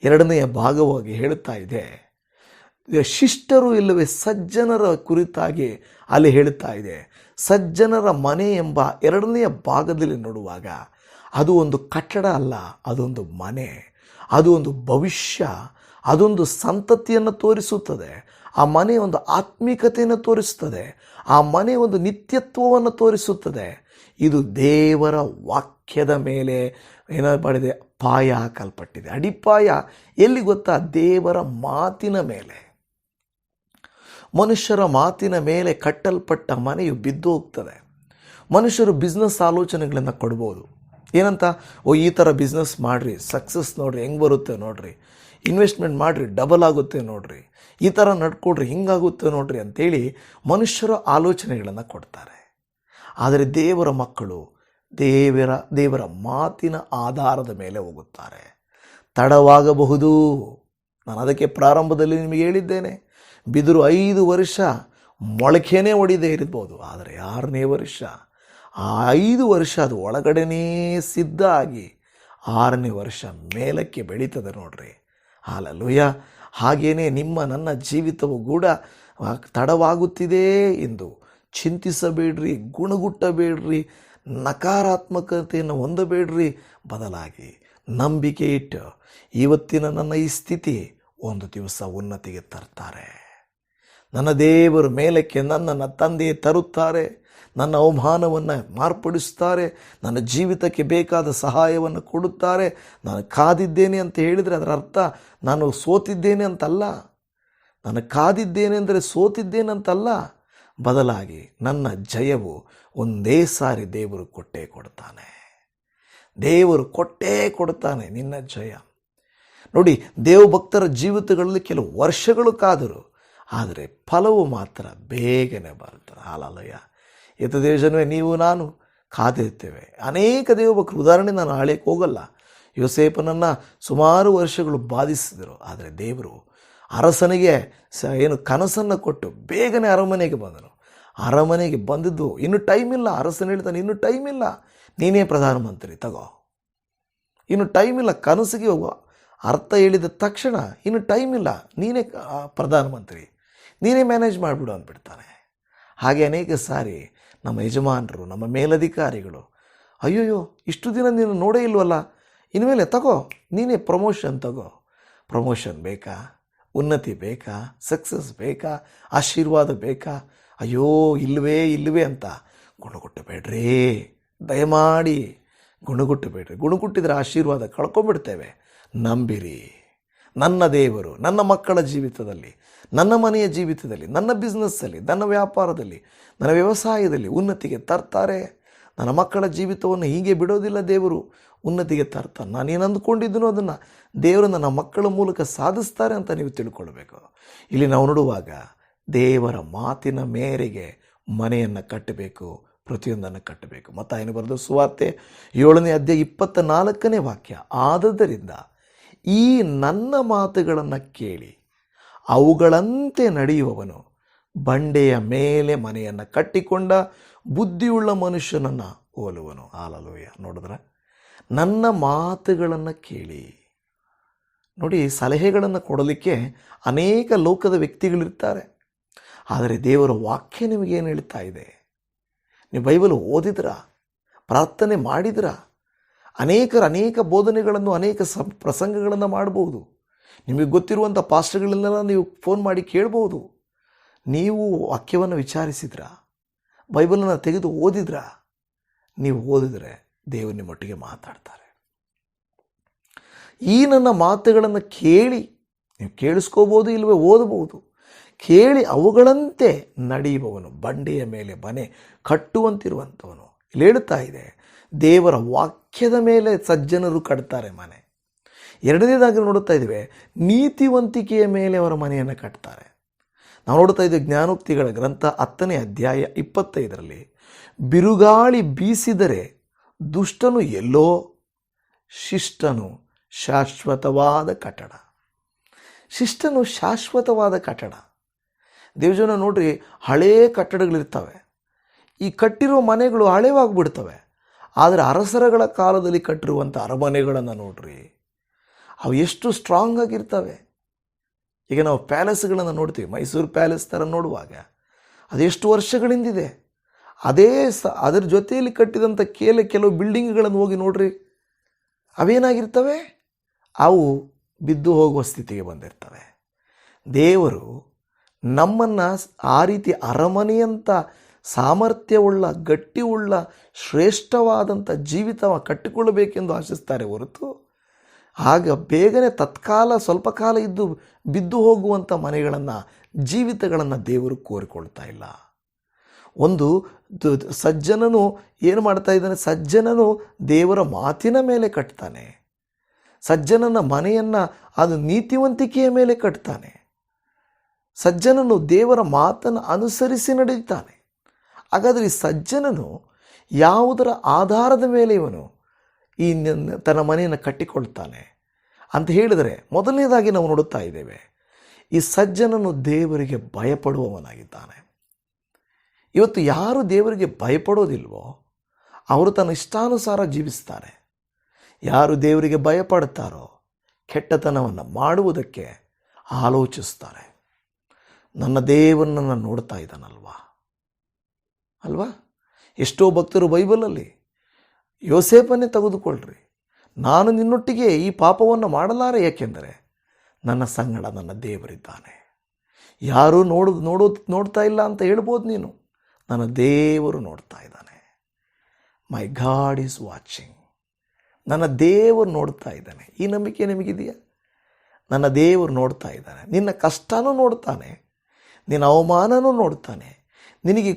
2ನೆಯ ಭಾಗವಾಗಿ ಹೇಳುತ್ತಾ ಇದೆ. ಶಿಷ್ಟರು ಇಲ್ಲವೇ ಸಜ್ಜನರ ಕುರಿತಾಗಿ ಅಲ್ಲಿ ಹೇಳುತ್ತಾ ಇದೆ. ಸಜ್ಜನರ ಮನೆ ಎಂಬ 2ನೆಯ ಭಾಗದಲ್ಲಿ ನೋಡುವಾಗ ಅದು ಒಂದು ಕಟ್ಟಡ ಅಲ್ಲ, ಅದೊಂದು ಮನೆ, ಅದು ಒಂದು ಭವಿಷ್ಯ, ಅದೊಂದು ಸಂತತಿಯನ್ನು ತೋರಿಸುತ್ತದೆ. ಆ ಮನೆ ಒಂದು ಆತ್ಮಿಕತೆಯನ್ನು ತೋರಿಸುತ್ತದೆ. ಆ ಮನೆ ಒಂದು ನಿತ್ಯತ್ವವನ್ನು ತೋರಿಸುತ್ತದೆ. ಇದು ದೇವರ ವಾಕ್ಯದ ಮೇಲೆ ಏನ ಮಾಡಿದೆ, ಪಾಯ ಹಾಕಲ್ಪಟ್ಟಿದೆ. ಅಡಿಪಾಯ ಎಲ್ಲಿ ಗೊತ್ತಾ, ದೇವರ ಮಾತಿನ ಮೇಲೆ. ಮನುಷ್ಯರ ಮಾತಿನ ಮೇಲೆ ಕಟ್ಟಲ್ಪಟ್ಟ ಮನೆಯು ಬಿದ್ದು ಹೋಗ್ತದೆ. ಮನುಷ್ಯರು ಬಿಸ್ನೆಸ್ ಆಲೋಚನೆಗಳನ್ನು ಕೊಡ್ಬೋದು. ಏನಂತ, ಈ ಥರ ಬಿಸ್ನೆಸ್ ಮಾಡಿರಿ, ಸಕ್ಸಸ್ ನೋಡ್ರಿ ಹೆಂಗೆ ಬರುತ್ತೆ ನೋಡ್ರಿ, ಇನ್ವೆಸ್ಟ್ಮೆಂಟ್ ಮಾಡಿರಿ ಡಬಲ್ ಆಗುತ್ತೆ ನೋಡ್ರಿ, ಈ ಥರ ನಡ್ಕೊಡ್ರಿ ಹಿಂಗಾಗುತ್ತೆ ನೋಡ್ರಿ ಅಂತೇಳಿ ಮನುಷ್ಯರ ಆಲೋಚನೆಗಳನ್ನು ಕೊಡ್ತಾರೆ. ಆದರೆ ದೇವರ ಮಕ್ಕಳು ದೇವರ ಮಾತಿನ ಆಧಾರದ ಮೇಲೆ ಹೋಗುತ್ತಾರೆ. ತಡವಾಗಬಹುದು. ನಾನು ಅದಕ್ಕೆ ಪ್ರಾರಂಭದಲ್ಲಿ ನಿಮಗೆ ಹೇಳಿದ್ದೇನೆ, ಬಿದಿರು 5 ವರ್ಷ ಮೊಳಕೆನೇ ಹೊಡಿದೇ ಇರ್ಬೋದು, ಆದರೆ 6ನೇ ವರ್ಷ, ಆ 5 ವರ್ಷ ಅದು ಒಳಗಡೆನೇ ಸಿದ್ಧ ಆಗಿ 6ನೇ ವರ್ಷ ಮೇಲಕ್ಕೆ ಬೆಳೀತದೆ ನೋಡ್ರಿ. ಹಾಲೆಲೂಯಾ. ಹಾಗೇನೇ ನಿಮ್ಮ ನನ್ನ ಜೀವಿತವೂ ಕೂಡ ತಡವಾಗುತ್ತಿದೆ ಎಂದು ಚಿಂತಿಸಬೇಡ್ರಿ, ಗುಣಗುಟ್ಟಬೇಡ್ರಿ, ನಕಾರಾತ್ಮಕತೆಯನ್ನು ಹೊಂದಬೇಡ್ರಿ. ಬದಲಾಗಿ ನಂಬಿಕೆ ಇಟ್ಟು ಇವತ್ತಿನ ನನ್ನ ಈ ಸ್ಥಿತಿ ಒಂದು ದಿವಸ ಉನ್ನತಿಗೆ ತರ್ತಾರೆ. ನನ್ನ ದೇವರು ಮೇಲಕ್ಕೆ ನನ್ನನ್ನು ತಂದೆ ತರುತ್ತಾರೆ. ನನ್ನ ಅವಮಾನವನ್ನು ಮಾರ್ಪಡಿಸ್ತಾರೆ. ನನ್ನ ಜೀವಿತಕ್ಕೆ ಬೇಕಾದ ಸಹಾಯವನ್ನು ಕೊಡುತ್ತಾರೆ. ನಾನು ಕಾದಿದ್ದೇನೆ ಅಂತ ಹೇಳಿದರೆ ಅದರ ಅರ್ಥ ನಾನು ಸೋತಿದ್ದೇನೆ ಅಂತಲ್ಲ. ನಾನು ಕಾದಿದ್ದೇನೆ ಅಂದರೆ ಸೋತಿದ್ದೇನೆ ಅಂತಲ್ಲ. ಬದಲಾಗಿ ನನ್ನ ಜಯವು ಒಂದೇ ಸಾರಿ ದೇವರು ಕೊಟ್ಟೇ ಕೊಡ್ತಾನೆ. ದೇವರು ಕೊಟ್ಟೇ ಕೊಡ್ತಾನೆ ನಿನ್ನ ಜಯ. ನೋಡಿ, ದೇವಭಕ್ತರ ಜೀವಿತಗಳಲ್ಲಿ ಕೆಲವು ವರ್ಷಗಳು ಕಾದರು, ಆದರೆ ಫಲವು ಮಾತ್ರ ಬೇಗನೆ ಬರ್ತದೆ. ಹಾಲೆಲೂಯಾ. ಯತದೇಶವೇ ನೀವು ನಾನು ಕಾದಿರ್ತೇವೆ. ಅನೇಕ ದೇವಭಕ್ತರು, ಉದಾಹರಣೆ ನಾನು ಆಳಕ್ಕೆ ಹೋಗಲ್ಲ, ಯೋಸೇಫನನ್ನು ಸುಮಾರು ವರ್ಷಗಳು ಬಾಧಿಸಿದರು, ಆದರೆ ದೇವರು ಅರಸನಿಗೆ ಕನಸನ್ನು ಕೊಟ್ಟು ಬೇಗನೆ ಅರಮನೆಗೆ ಬಂದನು. ಅರಮನೆಗೆ ಬಂದಿದ್ದು ಇನ್ನೂ ಟೈಮ್ ಇಲ್ಲ. ಅರಸನು ಹೇಳ್ತಾನೆ, ಇನ್ನೂ ಟೈಮ್ ಇಲ್ಲ, ನೀನೇ ಪ್ರಧಾನಮಂತ್ರಿ ತಗೋ, ಇನ್ನು ಟೈಮ್ ಇಲ್ಲ. ಕನಸಿಗೆ ಹೋಗುವ ಅರ್ಥ ಹೇಳಿದ ತಕ್ಷಣ ಇನ್ನು ಟೈಮ್ ಇಲ್ಲ, ನೀನೇ ಪ್ರಧಾನಮಂತ್ರಿ, ನೀನೇ ಮ್ಯಾನೇಜ್ ಮಾಡಿಬಿಡು ಅಂದ್ಬಿಡ್ತಾನೆ. ಹಾಗೆ ಅನೇಕ ಸಾರಿ ನಮ್ಮ ಯಜಮಾನರು, ನಮ್ಮ ಮೇಲಧಿಕಾರಿಗಳು, ಅಯ್ಯೋಯ್ಯೋ ಇಷ್ಟು ದಿನ ನೀನು ನೋಡೇ ಇಲ್ವಲ್ಲ, ಇನ್ಮೇಲೆ ತಗೋ, ನೀನೇ ಪ್ರಮೋಷನ್ ತಗೋ. ಪ್ರಮೋಷನ್ ಬೇಕಾ? ಉನ್ನತಿ ಬೇಕಾ? ಸಕ್ಸಸ್ ಬೇಕಾ? ಆಶೀರ್ವಾದ ಬೇಕಾ? ಅಯ್ಯೋ ಇಲ್ಲವೇ ಅಂತ ಗುಣಗುಟ್ಟಬೇಡ್ರಿ. ದಯಮಾಡಿ ಗುಣಗುಟ್ಟಬೇಡ್ರಿ. ಗುಣಗುಟ್ಟಿದ್ರೆ ಆಶೀರ್ವಾದ ಕಳ್ಕೊಂಡ್ಬಿಡ್ತೇವೆ. ನಂಬಿರಿ, ನನ್ನ ದೇವರು ನನ್ನ ಮಕ್ಕಳ ಜೀವಿತದಲ್ಲಿ, ನನ್ನ ಮನೆಯ ಜೀವಿತದಲ್ಲಿ, ನನ್ನ ಬಿಸ್ನೆಸ್ಸಲ್ಲಿ, ನನ್ನ ವ್ಯಾಪಾರದಲ್ಲಿ, ನನ್ನ ವ್ಯವಸಾಯದಲ್ಲಿ ಉನ್ನತಿಗೆ ತರ್ತಾರೆ. ನನ್ನ ಮಕ್ಕಳ ಜೀವಿತವನ್ನು ಹೀಗೆ ಬಿಡೋದಿಲ್ಲ. ದೇವರು ಉನ್ನತಿಗೆ ತರ್ತಾನೆ. ನಾನೇನು ಅಂದುಕೊಂಡಿದ್ದನೋ ಅದನ್ನು ದೇವರು ನನ್ನ ಮಕ್ಕಳ ಮೂಲಕ ಸಾಧಿಸ್ತಾರೆ ಅಂತ ನೀವು ತಿಳ್ಕೊಳ್ಬೇಕು. ಇಲ್ಲಿ ನಾವು ನೋಡುವಾಗ ದೇವರ ಮಾತಿನ ಮೇರೆಗೆ ಮನೆಯನ್ನು ಕಟ್ಟಬೇಕು, ಪ್ರತಿಯೊಂದನ್ನು ಕಟ್ಟಬೇಕು. ಮತ್ತಾಯನು ಬರೆದ ಸುವಾರ್ತೆ 7ನೇ ಅಧ್ಯಾಯ 24ನೇ ವಾಕ್ಯ, ಆದದರಿಂದ ಈ ನನ್ನ ಮಾತುಗಳನ್ನು ಕೇಳಿ ಅವುಗಳಂತೆ ನಡೆಯುವವನು ಬಂಡೆಯ ಮೇಲೆ ಮನೆಯನ್ನು ಕಟ್ಟಿಕೊಂಡ ಬುದ್ಧಿಯುಳ್ಳ ಮನುಷ್ಯನನ್ನು ಹೋಲುವನು. ಹಾಲೆಲೂಯಾ. ನೋಡಿದ್ರೆ, ನನ್ನ ಮಾತುಗಳನ್ನು ಕೇಳಿ. ನೋಡಿ, ಸಲಹೆಗಳನ್ನು ಕೊಡಲಿಕ್ಕೆ ಅನೇಕ ಲೋಕದ ವ್ಯಕ್ತಿಗಳಿರ್ತಾರೆ, ಆದರೆ ದೇವರ ವಾಕ್ಯ ನಿಮಗೇನು ಹೇಳ್ತಾ ಇದೆ? ನೀವು ಬೈಬಲ್ ಓದಿದ್ರಾ? ಪ್ರಾರ್ಥನೆ ಮಾಡಿದ್ರಾ? ಅನೇಕ ಬೋಧನೆಗಳನ್ನು, ಅನೇಕ ಪ್ರಸಂಗಗಳನ್ನು ಮಾಡ್ಬೋದು. ನಿಮಗೆ ಗೊತ್ತಿರುವಂಥ ಪಾಸ್ಟರ್ಗಳನ್ನೆಲ್ಲ ನೀವು ಫೋನ್ ಮಾಡಿ ಕೇಳ್ಬೋದು. ನೀವು ವಾಕ್ಯವನ್ನು ವಿಚಾರಿಸಿದ್ರಾ? ಬೈಬಲನ್ನು ತೆಗೆದು ಓದಿದ್ರಾ? ನೀವು ಓದಿದರೆ ದೇವರು ನಿಮ್ಮೊಟ್ಟಿಗೆ ಮಾತಾಡ್ತಾರೆ. ಈ ನನ್ನ ಮಾತುಗಳನ್ನು ಕೇಳಿ, ನೀವು ಕೇಳಿಸ್ಕೋಬೋದು, ಇಲ್ಲವೇ ಓದಬಹುದು, ಕೇಳಿ ಅವುಗಳಂತೆ ನಡೆಯುವವನು ಬಂಡೆಯ ಮೇಲೆ ಮನೆ ಕಟ್ಟುವಂತಿರುವಂಥವನು. ಇಲ್ಲಿ ಹೇಳುತ್ತಾ ಇದೆ, ದೇವರ ವಾಕ್ಯದ ಮೇಲೆ ಸಜ್ಜನರು ಕಟ್ತಾರೆ ಮನೆ. ಎರಡನೇದಾಗಿ ನೋಡುತ್ತಾ ಇದ್ದೇವೆ, ನೀತಿವಂತಿಕೆಯ ಮೇಲೆ ಅವರ ಮನೆಯನ್ನು ಕಟ್ತಾರೆ. ನಾವು ನೋಡ್ತಾ ಇದ್ದೇವೆ ಜ್ಞಾನೋಕ್ತಿಗಳ ಗ್ರಂಥ 10ನೇ ಅಧ್ಯಾಯ 25ರಲ್ಲಿ, ಬಿರುಗಾಳಿ ಬೀಸಿದರೆ ದುಷ್ಟನು ಎಲ್ಲೋ, ಶಿಷ್ಟನು ಶಾಶ್ವತವಾದ ಕಟ್ಟಡ. ಶಿಷ್ಟನು ಶಾಶ್ವತವಾದ ಕಟ್ಟಡ. ದೇವಜನ ನೋಡ್ರಿ, ಹಳೇ ಕಟ್ಟಡಗಳಿರ್ತವೆ. ಈ ಕಟ್ಟಿರುವ ಮನೆಗಳು ಹಳೆವಾಗ್ಬಿಡ್ತವೆ. ಆದರೆ ಅರಸರಗಳ ಕಾಲದಲ್ಲಿ ಕಟ್ಟಿರುವಂಥ ಅರಮನೆಗಳನ್ನು ನೋಡ್ರಿ, ಅವು ಎಷ್ಟು ಸ್ಟ್ರಾಂಗ್ ಆಗಿರ್ತವೆ. ಈಗ ನಾವು ಪ್ಯಾಲೇಸ್ಗಳನ್ನು ನೋಡ್ತೀವಿ, ಮೈಸೂರು ಪ್ಯಾಲೇಸ್ ಥರ ನೋಡುವಾಗ ಅದೆಷ್ಟು ವರ್ಷಗಳಿಂದಿದೆ. ಅದರ ಜೊತೆಯಲ್ಲಿ ಕಟ್ಟಿದಂಥ ಕೆಲವು ಬಿಲ್ಡಿಂಗ್ಗಳನ್ನು ಹೋಗಿ ನೋಡ್ರಿ, ಅವೇನಾಗಿರ್ತವೆ, ಅವು ಬಿದ್ದು ಹೋಗುವ ಸ್ಥಿತಿಗೆ ಬಂದಿರ್ತವೆ. ದೇವರು ನಮ್ಮನ್ನು ಆ ರೀತಿ ಅರಮನೆಯಂಥ ಸಾಮರ್ಥ್ಯವುಳ್ಳ, ಗಟ್ಟಿಯುಳ್ಳ, ಶ್ರೇಷ್ಠವಾದಂಥ ಜೀವಿತ ಕಟ್ಟಿಕೊಳ್ಳಬೇಕೆಂದು ಆಶಿಸ್ತಾರೆ ಹೊರತು, ಆಗ ಬೇಗನೆ ತತ್ಕಾಲ ಸ್ವಲ್ಪ ಕಾಲ ಇದ್ದು ಬಿದ್ದು ಹೋಗುವಂಥ ಮನೆಗಳನ್ನು, ಜೀವಿತಗಳನ್ನು ದೇವರು ಕೋರಿಕೊಳ್ತಾ ಇಲ್ಲ. ಒಂದು ಸಜ್ಜನನು ಏನು ಮಾಡ್ತಾ ಇದ್ದಾನೆ, ಸಜ್ಜನನು ದೇವರ ಮಾತಿನ ಮೇಲೆ ಕಟ್ತಾನೆ. ಸಜ್ಜನನ ಮನೆಯನ್ನು ಅದು ನೀತಿವಂತಿಕೆಯ ಮೇಲೆ ಕಟ್ತಾನೆ. ಸಜ್ಜನನು ದೇವರ ಮಾತನ್ನು ಅನುಸರಿಸಿ ನಡೆಯುತ್ತಾನೆ. ಹಾಗಾದರೆ ಈ ಸಜ್ಜನನು ಯಾವುದರ ಆಧಾರದ ಮೇಲೆ ಇವನು ಈ ತನ್ನ ಮನೆಯನ್ನು ಕಟ್ಟಿಕೊಳ್ತಾನೆ ಅಂತ ಹೇಳಿದರೆ, ಮೊದಲನೇದಾಗಿ ನಾವು ನೋಡುತ್ತಾ ಇದ್ದೇವೆ, ಈ ಸಜ್ಜನನು ದೇವರಿಗೆ ಭಯಪಡುವವನಾಗಿದ್ದಾನೆ. ಇವತ್ತು ಯಾರು ದೇವರಿಗೆ ಭಯಪಡೋದಿಲ್ವೋ ಅವರು ತನ್ನ ಇಷ್ಟಾನುಸಾರ ಜೀವಿಸ್ತಾರೆ. ಯಾರು ದೇವರಿಗೆ ಭಯಪಡುತ್ತಾರೋ ಕೆಟ್ಟತನವನ್ನು ಮಾಡುವುದಕ್ಕೆ ಆಲೋಚಿಸ್ತಾರೆ. ನನ್ನ ದೇವರನ್ನು ನೋಡ್ತಾ ಇದ್ದಾನಲ್ವಾ ಅಲ್ವಾ? ಎಷ್ಟೋ ಭಕ್ತರು ಬೈಬಲಲ್ಲಿ ಯೋಸೇಫನ್ನೇ ತೆಗೆದುಕೊಳ್ಳ್ರಿ, ನಾನು ನಿನ್ನೊಟ್ಟಿಗೆ ಈ ಪಾಪವನ್ನು ಮಾಡಲಾರೆ, ಏಕೆಂದರೆ ನನ್ನ ಸಂಗಡ ನನ್ನ ದೇವರಿದ್ದಾನೆ. ಯಾರೂ ನೋಡ್ತಾ ಇಲ್ಲ ಅಂತ ಹೇಳ್ಬೋದು ನೀನು, ನನ್ನ ದೇವರು ನೋಡ್ತಾ ಇದ್ದಾನೆ. ಮೈ ಗಾಡ್ ಈಸ್ ವಾಚಿಂಗ್. ನನ್ನ ದೇವರು ನೋಡ್ತಾ ಇದ್ದಾನೆ. ಈ ನಂಬಿಕೆ ನಿಮಗಿದೆಯಾ? ನನ್ನ ದೇವರು ನೋಡ್ತಾ ಇದ್ದಾನೆ. ನಿನ್ನ ಕಷ್ಟನೂ ನೋಡ್ತಾನೆ, ನಿನ್ನ ಅವಮಾನನೂ ನೋಡ್ತಾನೆ, ನಿನಗೆ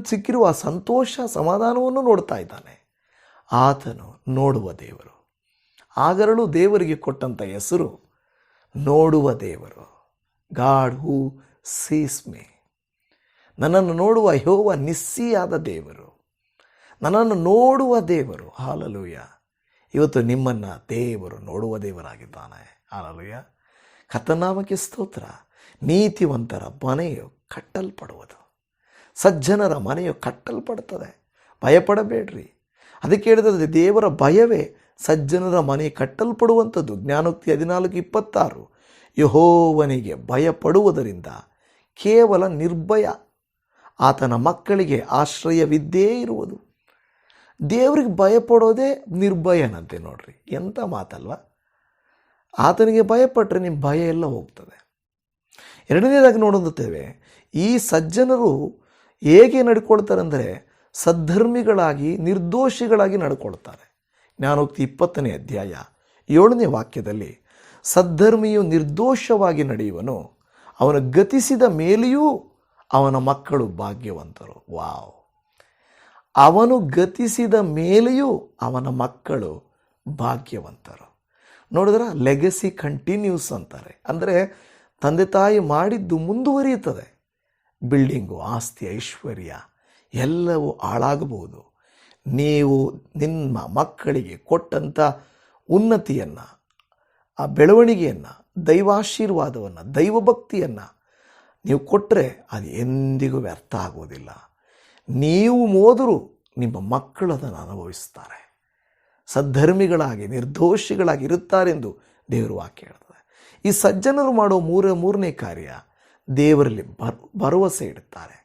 ಸಿಕ್ಕಿರುವ ಸಂತೋಷ ಸಮಾಧಾನವನ್ನು ನೋಡ್ತಾ ಇದ್ದಾನೆ. ಆತನು ನೋಡುವ ದೇವರು. ಆಗರಳು ದೇವರಿಗೆ ಕೊಟ್ಟಂಥ ಹೆಸರು ನೋಡುವ ದೇವರು. God who sees me. ನನ್ನನ್ನು ನೋಡುವ ಯೆಹೋವ ನಿಸ್ಸಿಯಾದ ದೇವರು, ನನ್ನನ್ನು ನೋಡುವ ದೇವರು. ಹಾಲೆಲೂಯಾ. ಇವತ್ತು ನಿಮ್ಮನ್ನು ದೇವರು ನೋಡುವ ದೇವರಾಗಿದ್ದಾನೆ. ಹಾಲೆಲೂಯಾ. ಕರ್ತನಾಮಕ್ಕೆ ಸ್ತೋತ್ರ. ನೀತಿವಂತರ ಮನೆಯು ಕಟ್ಟಲ್ಪಡುವುದು, ಸಜ್ಜನರ ಮನೆಯು ಕಟ್ಟಲ್ಪಡುತ್ತದೆ. ಭಯಪಡಬೇಡ್ರಿ. ಅದಕ್ಕೆ ಹೇಳಿದರೆ ದೇವರ ಭಯವೇ ಸಜ್ಜನರ ಮನೆ ಕಟ್ಟಲ್ಪಡುವಂಥದ್ದು. ಜ್ಞಾನೋಕ್ತಿ 14:26, ಯೆಹೋವನಿಗೆ ಭಯಪಡುವುದರಿಂದ ಕೇವಲ ನಿರ್ಭಯ, ಆತನ ಮಕ್ಕಳಿಗೆ ಆಶ್ರಯವಿದ್ದೇ ಇರುವುದು. ದೇವರಿಗೆ ಭಯಪಡೋದೇ ನಿರ್ಭಯನಂತೆ. ನೋಡ್ರಿ, ಎಂಥ ಮಾತಲ್ವ. ಆತನಿಗೆ ಭಯಪಟ್ಟರೆ ನಿಮ್ಮ ಭಯ ಎಲ್ಲ ಹೋಗ್ತದೆ. ಎರಡನೇದಾಗಿ ನೋಡುತ್ತೇವೆ, ಈ ಸಜ್ಜನರು ಹೇಗೆ ನಡ್ಕೊಳ್ತಾರೆ ಅಂದರೆ ಸದ್ಧರ್ಮಿಗಳಾಗಿ, ನಿರ್ದೋಷಿಗಳಾಗಿ ನಡ್ಕೊಳ್ತಾರೆ. ಜ್ಞಾನೋಕ್ತಿ 20ನೇ ಅಧ್ಯಾಯ 7ನೇ ವಾಕ್ಯದಲ್ಲಿ, ಸದ್ಧರ್ಮಿಯು ನಿರ್ದೋಷವಾಗಿ ನಡೆಯುವನು, ಅವನು ಗತಿಸಿದ ಮೇಲೆಯೂ ಅವನ ಮಕ್ಕಳು ಭಾಗ್ಯವಂತರು. ವಾವ್! ಅವನು ಗತಿಸಿದ ಮೇಲೆಯೂ ಅವನ ಮಕ್ಕಳು ಭಾಗ್ಯವಂತರು. ನೋಡಿದ್ರೆ ಲೆಗಸಿ ಕಂಟಿನ್ಯೂಸ್ ಅಂತಾರೆ. ಅಂದರೆ ತಂದೆ ತಾಯಿ ಮಾಡಿದ್ದು ಮುಂದುವರಿಯುತ್ತದೆ. ಬಿಲ್ಡಿಂಗು, ಆಸ್ತಿ, ಐಶ್ವರ್ಯ ಎಲ್ಲವೂ ಹಾಳಾಗಬಹುದು. ನೀವು ನಿಮ್ಮ ಮಕ್ಕಳಿಗೆ ಕೊಟ್ಟಂಥ ಉನ್ನತಿಯನ್ನು, ಆ ಬೆಳವಣಿಗೆಯನ್ನು, ದೈವಾಶೀರ್ವಾದವನ್ನು, ದೈವಭಕ್ತಿಯನ್ನು ನೀವು ಕೊಟ್ಟರೆ ಅದು ಎಂದಿಗೂ ವ್ಯರ್ಥ ಆಗುವುದಿಲ್ಲ. ನೀವು ಹೋದರೂ ನಿಮ್ಮ ಮಕ್ಕಳು ಅದನ್ನು ಅನುಭವಿಸ್ತಾರೆ. ಸದ್ಧರ್ಮಿಗಳಾಗಿ, ನಿರ್ದೋಷಿಗಳಾಗಿ ಇರುತ್ತಾರೆಂದು ದೇವರು ವಾಕ್ಯ ಹೇಳ್ತದೆ. ಈ ಸಜ್ಜನರು ಮಾಡೋ ಮೂರನೇ ಕಾರ್ಯ, ದೇವರಲ್ಲಿ ಭರವಸೆ ಇಡುತ್ತಾರೆ.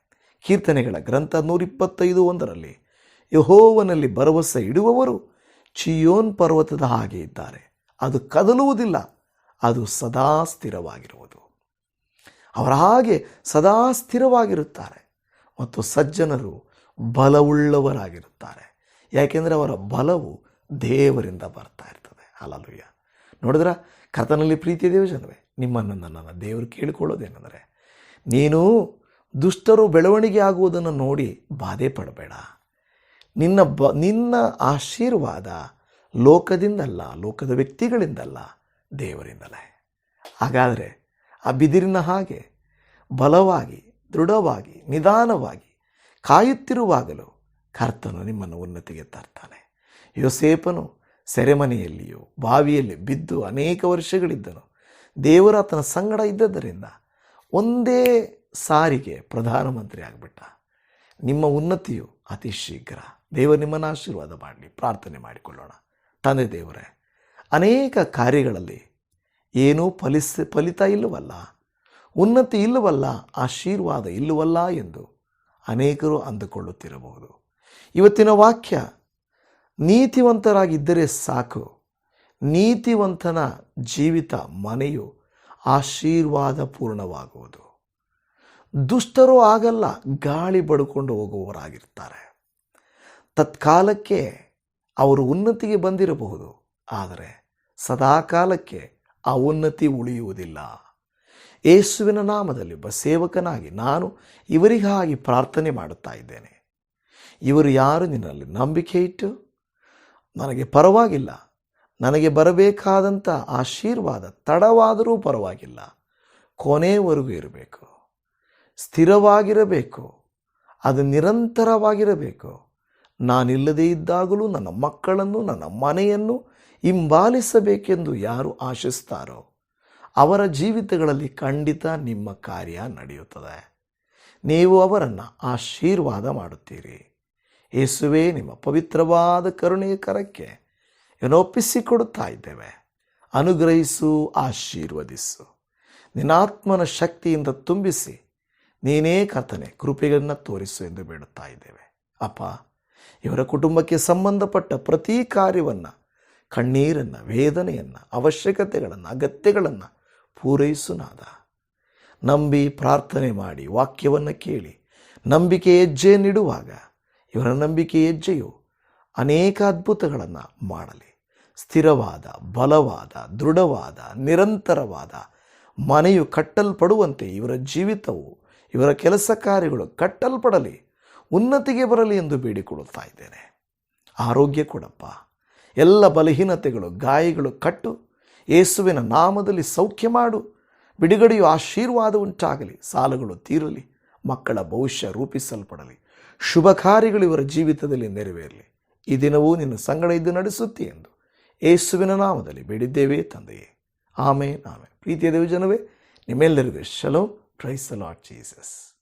ಕೀರ್ತನೆಗಳ ಗ್ರಂಥ 125:1, ಯೆಹೋವನಲ್ಲಿ ಭರವಸೆ ಇಡುವವರು ಚಿಯೋನ್ ಪರ್ವತದ ಹಾಗೆ ಇದ್ದಾರೆ, ಅದು ಕದಲುವುದಿಲ್ಲ, ಅದು ಸದಾ ಸ್ಥಿರವಾಗಿರುವುದು. ಅವರ ಹಾಗೆ ಸದಾ ಸ್ಥಿರವಾಗಿರುತ್ತಾರೆ. ಮತ್ತು ಸಜ್ಜನರು ಬಲವುಳ್ಳವರಾಗಿರುತ್ತಾರೆ. ಯಾಕೆಂದರೆ ಅವರ ಬಲವು ದೇವರಿಂದ ಬರ್ತಾ ಇರ್ತದೆ. ಹಲ್ಲೆಲೂಯಾ. ನೋಡಿದ್ರ ಕರ್ತನಲ್ಲಿ ಪ್ರೀತಿಯ ದೇವಜನವೇ, ನಿಮ್ಮನ್ನು ನನ್ನನ್ನು ದೇವರು ಕೇಳಿಕೊಳ್ಳೋದೇನೆಂದರೆ, ನೀನು ದುಷ್ಟರು ಬೆಳವಣಿಗೆ ಆಗುವುದನ್ನು ನೋಡಿ ಬಾಧೆ ಪಡಬೇಡ. ನಿನ್ನ ಆಶೀರ್ವಾದ ಲೋಕದಿಂದಲ್ಲ, ಲೋಕದ ವ್ಯಕ್ತಿಗಳಿಂದಲ್ಲ, ದೇವರಿಂದಲೇ. ಹಾಗಾದರೆ ಆ ಬಿದಿರಿನ ಹಾಗೆ ಬಲವಾಗಿ, ದೃಢವಾಗಿ, ನಿಧಾನವಾಗಿ ಕಾಯುತ್ತಿರುವಾಗಲೂ ಕರ್ತನು ನಿಮ್ಮನ್ನು ಉನ್ನತಿಗೆ ತರ್ತಾನೆ. ಯೋಸೇಫನು ಸೆರೆಮನೆಯಲ್ಲಿಯೂ ಬಾವಿಯಲ್ಲಿ ಬಿದ್ದು ಅನೇಕ ವರ್ಷಗಳಿದ್ದನು. ದೇವರು ಆತನ ಸಂಗಡ ಇದ್ದದ್ದರಿಂದ ಒಂದೇ ಸಾರಿಗೆ ಪ್ರಧಾನಮಂತ್ರಿ ಆಗಿಬಿಟ್ಟ. ನಿಮ್ಮ ಉನ್ನತಿಯು ಅತಿ ಶೀಘ್ರ. ದೇವರು ನಿಮ್ಮನ್ನು ಆಶೀರ್ವಾದ ಮಾಡಲಿ. ಪ್ರಾರ್ಥನೆ ಮಾಡಿಕೊಳ್ಳೋಣ. ತಂದೆ ದೇವರೇ, ಅನೇಕ ಕಾರ್ಯಗಳಲ್ಲಿ ಏನೂ ಫಲಿತ ಇಲ್ಲವಲ್ಲ, ಉನ್ನತಿ ಇಲ್ಲವಲ್ಲ, ಆಶೀರ್ವಾದ ಇಲ್ಲವಲ್ಲ ಎಂದು ಅನೇಕರು ಅಂದುಕೊಳ್ಳುತ್ತಿರಬಹುದು. ಇವತ್ತಿನ ವಾಕ್ಯ, ನೀತಿವಂತರಾಗಿದ್ದರೆ ಸಾಕು, ನೀತಿವಂತನ ಜೀವಿತ ಮನೆಯು ಆಶೀರ್ವಾದ ಪೂರ್ಣವಾಗುವುದು. ದುಷ್ಟರು ಆಗಲ್ಲ, ಗಾಳಿ ಬಡ್ಕೊಂಡು ಹೋಗುವವರಾಗಿರ್ತಾರೆ. ತತ್ಕಾಲಕ್ಕೆ ಅವರು ಉನ್ನತಿಗೆ ಬಂದಿರಬಹುದು, ಆದರೆ ಸದಾಕಾಲಕ್ಕೆ ಆ ಉನ್ನತಿ ಉಳಿಯುವುದಿಲ್ಲ. ಯೇಸುವಿನ ನಾಮದಲ್ಲಿ ಒಬ್ಬ ಸೇವಕನಾಗಿ ನಾನು ಇವರಿಗಾಗಿ ಪ್ರಾರ್ಥನೆ ಮಾಡುತ್ತಾ ಇದ್ದೇನೆ. ಇವರು ಯಾರು ನಿನ್ನಲ್ಲಿ ನಂಬಿಕೆ ಇಟ್ಟು, ನನಗೆ ಪರವಾಗಿಲ್ಲ, ನನಗೆ ಬರಬೇಕಾದಂಥ ಆಶೀರ್ವಾದ ತಡವಾದರೂ ಪರವಾಗಿಲ್ಲ, ಕೊನೆಯವರೆಗೂ ಇರಬೇಕು, ಸ್ಥಿರವಾಗಿರಬೇಕು, ಅದು ನಿರಂತರವಾಗಿರಬೇಕು, ನಾನಿಲ್ಲದೇ ಇದ್ದಾಗಲೂ ನನ್ನ ಮಕ್ಕಳನ್ನು, ನನ್ನ ಮನೆಯನ್ನು ಹಿಂಬಾಲಿಸಬೇಕೆಂದು ಯಾರು ಆಶಿಸ್ತಾರೋ ಅವರ ಜೀವಿತಗಳಲ್ಲಿ ಖಂಡಿತ ನಿಮ್ಮ ಕಾರ್ಯ ನಡೆಯುತ್ತದೆ. ನೀವು ಅವರನ್ನು ಆಶೀರ್ವಾದ ಮಾಡುತ್ತೀರಿ. ಯೇಸುವೇ, ನಿಮ್ಮ ಪವಿತ್ರವಾದ ಕರುಣೆಯ ಕರಕ್ಕೆ ಒಪ್ಪಿಸಿಕೊಡುತ್ತಾ ಇದ್ದೇವೆ. ಅನುಗ್ರಹಿಸು, ಆಶೀರ್ವದಿಸು, ನಿನ್ನಾತ್ಮನ ಶಕ್ತಿಯಿಂದ ತುಂಬಿಸಿ, ನೀನೇ ಕರ್ತನೆ ಕೃಪೆಗಳನ್ನು ತೋರಿಸು ಎಂದು ಬೇಡುತ್ತಾ ಇದ್ದೇವೆ. ಅಪ್ಪ, ಇವರ ಕುಟುಂಬಕ್ಕೆ ಸಂಬಂಧಪಟ್ಟ ಪ್ರತಿ ಕಾರ್ಯವನ್ನು, ಕಣ್ಣೀರನ್ನು, ವೇದನೆಯನ್ನು, ಅವಶ್ಯಕತೆಗಳನ್ನು, ಅಗತ್ಯಗಳನ್ನು ಪೂರೈಸುನಾದ. ನಂಬಿ ಪ್ರಾರ್ಥನೆ ಮಾಡಿ ವಾಕ್ಯವನ್ನು ಕೇಳಿ ನಂಬಿಕೆ ಹೆಜ್ಜೆ ನೀಡುವಾಗ ಇವರ ನಂಬಿಕೆ ಹೆಜ್ಜೆಯು ಅನೇಕ ಅದ್ಭುತಗಳನ್ನು ಮಾಡಲಿ. ಸ್ಥಿರವಾದ, ಬಲವಾದ, ದೃಢವಾದ, ನಿರಂತರವಾದ ಮನೆಯು ಕಟ್ಟಲ್ಪಡುವಂತೆ ಇವರ ಜೀವಿತವು, ಇವರ ಕೆಲಸ ಕಾರ್ಯಗಳು ಕಟ್ಟಲ್ಪಡಲಿ, ಉನ್ನತಿಗೆ ಬರಲಿ ಎಂದು ಬೇಡಿಕೊಳ್ಳುತ್ತಾ ಇದ್ದೇನೆ. ಆರೋಗ್ಯ ಕೊಡಪ್ಪ. ಎಲ್ಲ ಬಲಹೀನತೆಗಳು, ಗಾಯಗಳು ಕಟ್ಟು. ಯೇಸುವಿನ ನಾಮದಲ್ಲಿ ಸೌಖ್ಯ ಮಾಡು. ಬಿಡುಗಡೆಯು ಆಶೀರ್ವಾದ ಉಂಟಾಗಲಿ. ಸಾಲಗಳು ತೀರಲಿ. ಮಕ್ಕಳ ಭವಿಷ್ಯ ರೂಪಿಸಲ್ಪಡಲಿ. ಶುಭ ಕಾರ್ಯಗಳು ಇವರ ಜೀವಿತದಲ್ಲಿ ನೆರವೇರಲಿ. ಈ ದಿನವೂ ನಿನ್ನ ಸಂಗಡ ಇದ್ದು ನಡೆಸುತ್ತಿ ಎಂದು ಯೇಸುವಿನ ನಾಮದಲ್ಲಿ ಬೇಡಿದ್ದೇವೆ ತಂದೆಯೇ. ಆಮೇನ್, ಆಮೇನ್. ಪ್ರೀತಿಯ ದೇವಜನವೇ, ನಿಮ್ಮೆಲ್ಲರಿಗೂ shalom. Praise the lord Jesus.